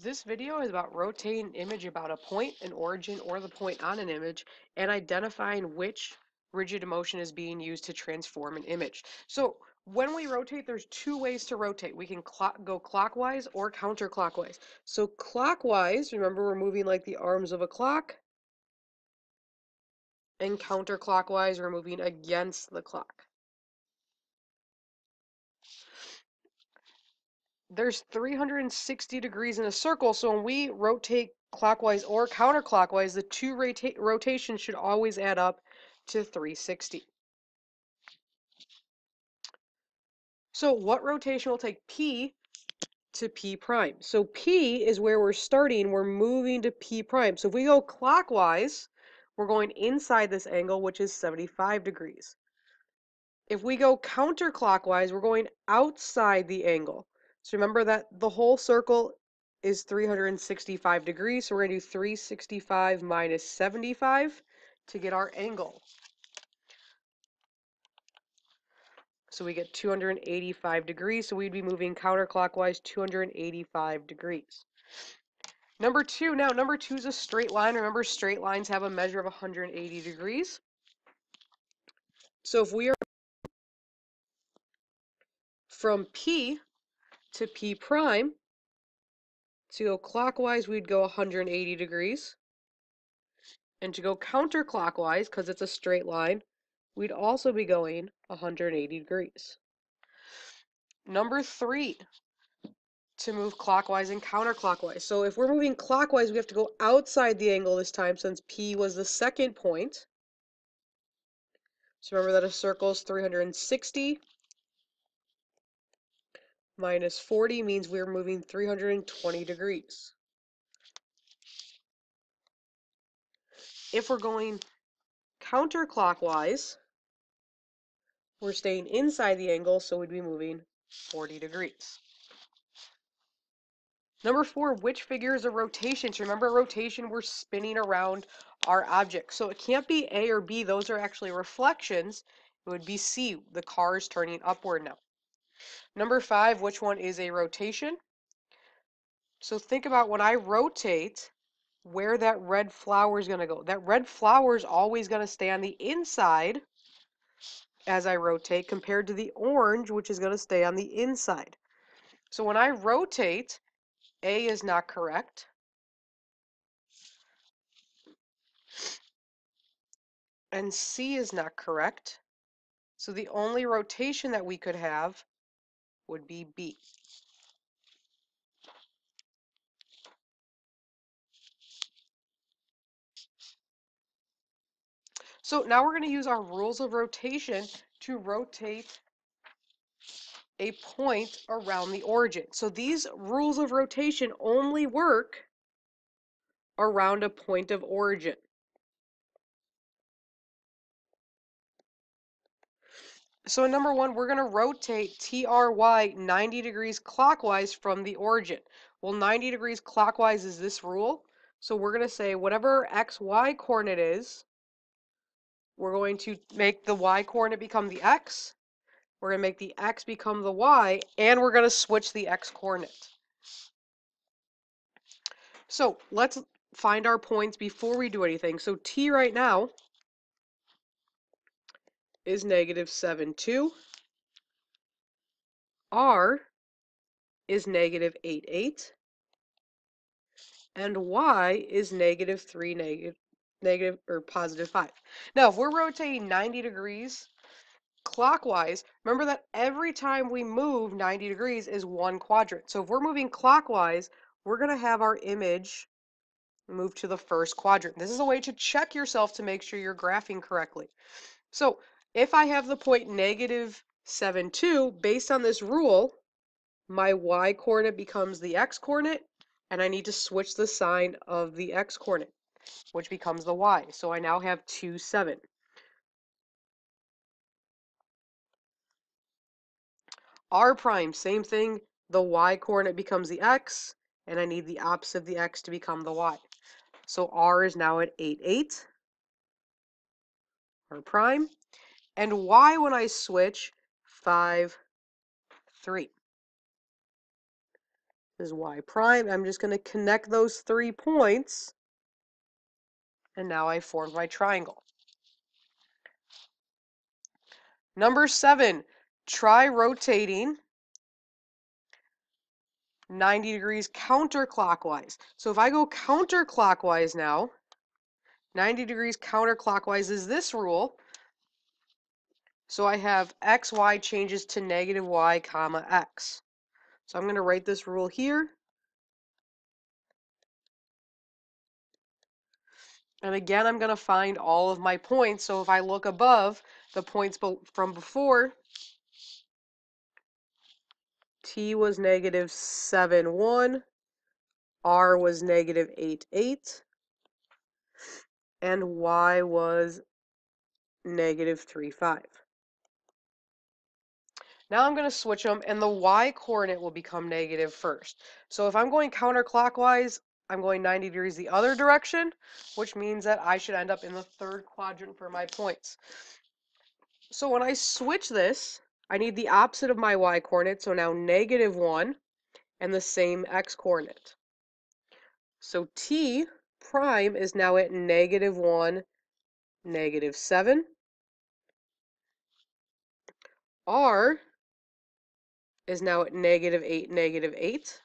This video is about rotating an image about a point, an origin, or the point on an image, and identifying which rigid motion is being used to transform an image. So when we rotate, there's two ways to rotate. We can go clockwise or counterclockwise. So clockwise, remember we're moving like the arms of a clock, and counterclockwise, we're moving against the clock. There's 360 degrees in a circle, so when we rotate clockwise or counterclockwise, the two rotations should always add up to 360. So what rotation will take P to P prime? So P is where we're starting, we're moving to P prime. So if we go clockwise, we're going inside this angle, which is 75 degrees. If we go counterclockwise, we're going outside the angle. So remember that the whole circle is 365 degrees. So we're going to do 365 minus 75 to get our angle. So we get 285 degrees. So we'd be moving counterclockwise 285 degrees. Number two is a straight line. Remember, straight lines have a measure of 180 degrees. So if we are from P to P prime, to go clockwise, we'd go 180 degrees. And to go counterclockwise, because it's a straight line, we'd also be going 180 degrees. Number three, to move clockwise and counterclockwise. So if we're moving clockwise, we have to go outside the angle this time since P was the second point. So remember that a circle is 360 minus 40 means we're moving 320 degrees. If we're going counterclockwise, we're staying inside the angle, so we'd be moving 40 degrees. Number four, which figure is a rotation? So remember, rotation, we're spinning around our object. So it can't be A or B. Those are actually reflections. It would be C. The car is turning upward now. Number five, which one is a rotation? So think about when I rotate, where that red flower is going to go. That red flower is always going to stay on the inside as I rotate compared to the orange, which is going to stay on the inside. So when I rotate, A is not correct. And C is not correct. So the only rotation that we could have would be B. So now we're going to use our rules of rotation to rotate a point around the origin. So these rules of rotation only work around a point of origin. So in number one, we're going to rotate TRY 90 degrees clockwise from the origin. Well, 90 degrees clockwise is this rule. So we're going to say whatever XY coordinate is, we're going to make the Y coordinate become the X. We're going to make the X become the Y, and we're going to switch the X coordinate. So let's find our points before we do anything. So T right now is negative 7, 2. R is negative 8, 8. And Y is negative 3, negative or positive 5. Now, if we're rotating 90 degrees clockwise, remember that every time we move 90 degrees is one quadrant. So if we're moving clockwise, we're going to have our image move to the first quadrant. This is a way to check yourself to make sure you're graphing correctly. So if I have the point negative 7, 2, based on this rule, my Y coordinate becomes the X coordinate, and I need to switch the sign of the X coordinate, which becomes the Y. So I now have 2, 7. R prime, same thing. The Y coordinate becomes the X, and I need the opposite of the X to become the Y. So R is now at 8, 8. R prime. And Y when I switch, 5, 3. is y prime. I'm just going to connect those 3 points, and now I formed my triangle. Number 7, try rotating 90 degrees counterclockwise. So if I go counterclockwise now, 90 degrees counterclockwise is this rule. So I have x, y changes to negative y, comma, x. So I'm going to write this rule here. And again, I'm going to find all of my points. So if I look above the points from before, t was negative 7, 1, r was negative 8, 8, and y was negative 3, 5. Now I'm going to switch them, and the y coordinate will become negative first. So if I'm going counterclockwise, I'm going 90 degrees the other direction, which means that I should end up in the 3rd quadrant for my points. So when I switch this, I need the opposite of my y coordinate, so now negative 1 and the same x coordinate. So t prime is now at negative 1, negative 7. R is now at negative 8, negative 8.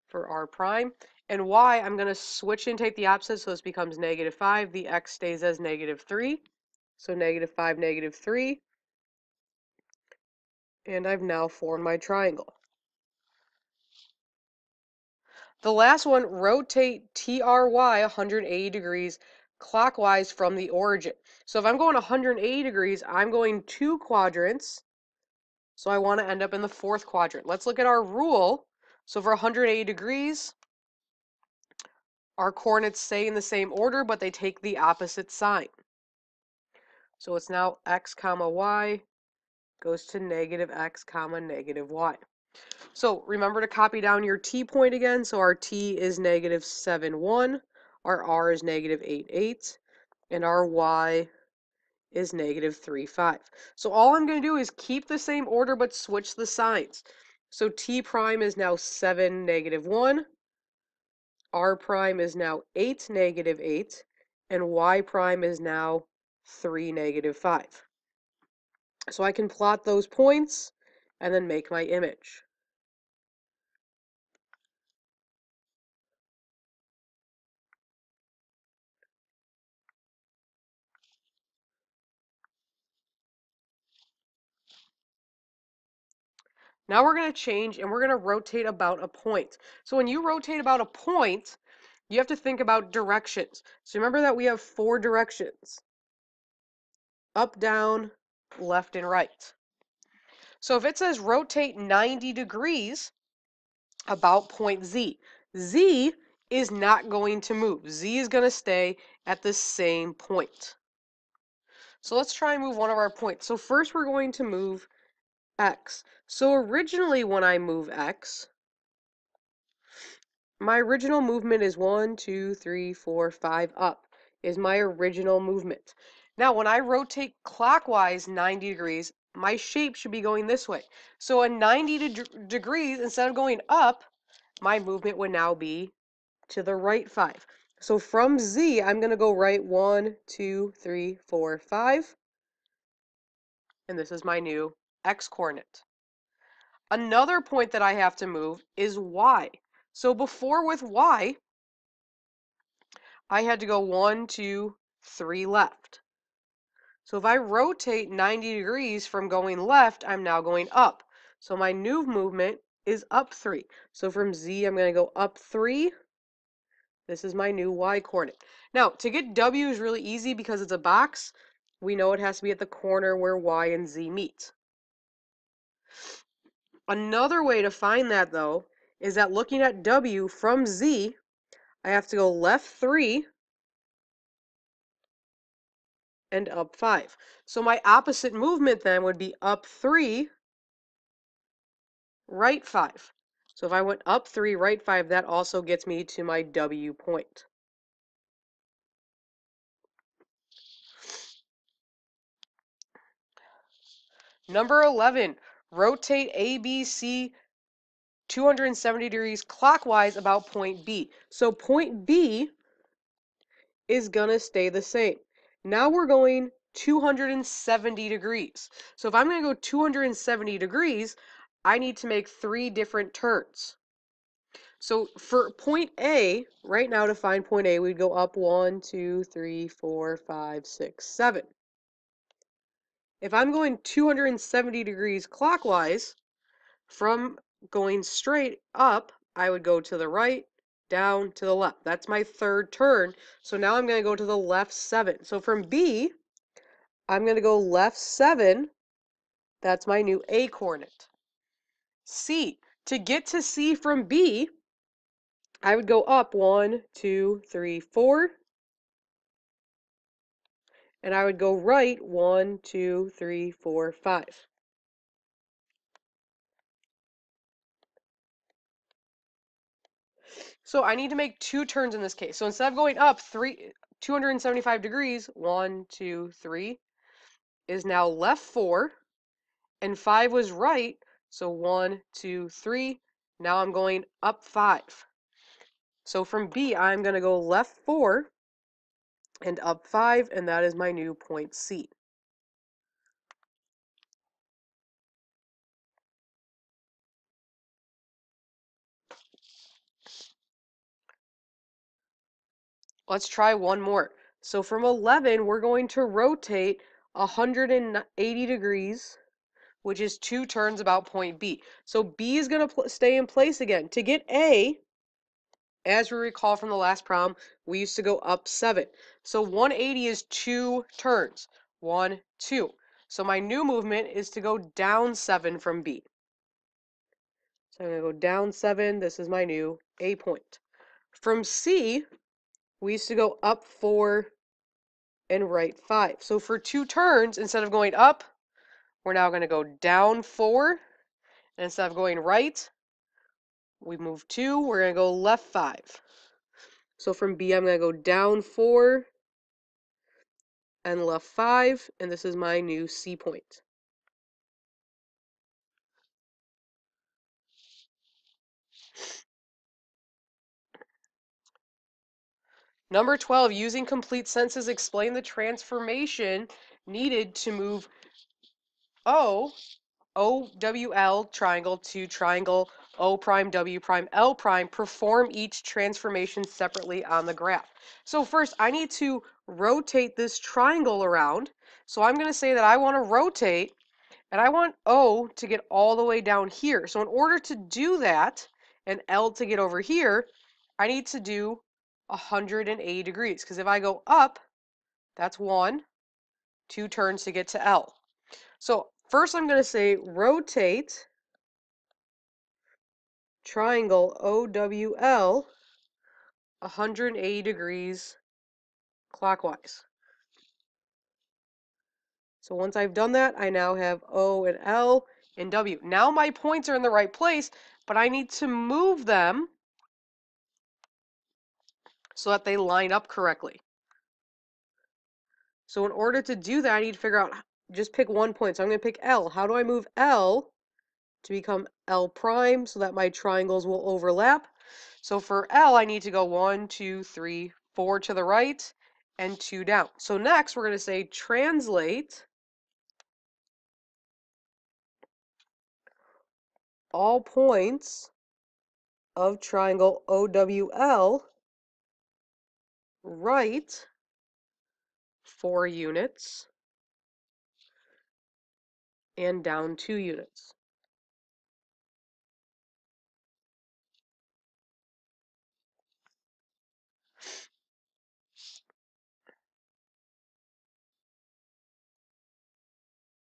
For r prime. And y, I'm going to switch and take the opposite, so this becomes negative 5. The x stays as negative 3. So negative 5, negative 3. And I've now formed my triangle. The last one, rotate TRY 180 degrees clockwise from the origin. So if I'm going 180 degrees, I'm going 2 quadrants. So I want to end up in the 4th quadrant. Let's look at our rule. So for 180 degrees, our coordinates stay in the same order, but they take the opposite sign. So it's now x comma y goes to negative x comma negative y. So remember to copy down your t point again. So our t is negative 7, 1, our r is negative 8, 8, and our y is negative 3, 5. So all I'm going to do is keep the same order but switch the signs. So t prime is now 7, negative 1, r prime is now 8, negative 8, and y prime is now 3, negative 5. So I can plot those points and then make my image. Now we're going to change and we're going to rotate about a point. So when you rotate about a point, you have to think about directions. So remember that we have 4 directions: up, down, left, and right. So if it says rotate 90 degrees about point Z, Z is not going to move. Z is going to stay at the same point. So let's try and move one of our points. So first we're going to move X. So originally when I move X, my original movement is 1, 2, 3, 4, 5 up is my original movement. Now when I rotate clockwise 90 degrees, my shape should be going this way. So at 90 degrees, instead of going up, my movement would now be to the right 5. So from Z, I'm going to go right 1, 2, 3, 4, 5. And this is my new X coordinate. Another point that I have to move is Y. So before with Y, I had to go 1, 2, 3 left. So if I rotate 90 degrees from going left, I'm now going up. So my new movement is up 3. So from Z, I'm going to go up 3. This is my new Y coordinate. Now, to get W is really easy because it's a box. We know it has to be at the corner where Y and Z meet. Another way to find that, though, is that looking at W from Z, I have to go left 3 and up 5. So my opposite movement then would be up 3, right 5. So if I went up 3, right 5, that also gets me to my W point. Number 11, rotate ABC 270 degrees clockwise about point B. So point B is gonna stay the same. Now we're going 270 degrees. So if I'm gonna go 270 degrees, I need to make 3 different turns. So for point A, right now to find point A, we'd go up 1, 2, 3, 4, 5, 6, 7. If I'm going 270 degrees clockwise, from going straight up, I would go to the right, down, to the left. That's my third turn. So now I'm going to go to the left 7. So from B, I'm going to go left 7. That's my new A coordinate. C. To get to C from B, I would go up 1, 2, 3, 4. And I would go right 1, 2, 3, 4, 5. So I need to make 2 turns in this case. So instead of going up 275 degrees, 1, 2, 3, is now left 4, and 5 was right, so 1, 2, 3. Now I'm going up 5. So from B, I'm going to go left 4 and up 5, and that is my new point C. Let's try one more. So from 11, we're going to rotate 180 degrees, which is 2 turns about point B. So B is going to stay in place again. To get A, as we recall from the last problem, we used to go up 7. So 180 is 2 turns. 1, 2. So my new movement is to go down 7 from B. So I'm going to go down 7. This is my new A point. From C, we used to go up 4 and right 5. So for 2 turns, instead of going up, we're now going to go down 4. And instead of going right, we move 2. We're going to go left 5. So from B, I'm going to go down 4 and left 5. And this is my new C point. Number 12, using complete sentences, explain the transformation needed to move OWL triangle to triangle O prime, W prime, L prime. Perform each transformation separately on the graph. So first, I need to rotate this triangle around. So I'm going to say that I want to rotate, and I want O to get all the way down here. So in order to do that, and L to get over here, I need to do 180 degrees. Because if I go up, that's 1, 2 turns to get to L. So first I'm going to say rotate triangle OWL 180 degrees clockwise. So once I've done that, I now have O and L and W. Now my points are in the right place, but I need to move them so that they line up correctly. So in order to do that, I need to figure out, just pick one point. So I'm going to pick L. How do I move L to become L prime so that my triangles will overlap? So for L, I need to go 1, 2, 3, 4 to the right and 2 down. So next, we're going to say translate all points of triangle OWL right 4 units and down 2 units.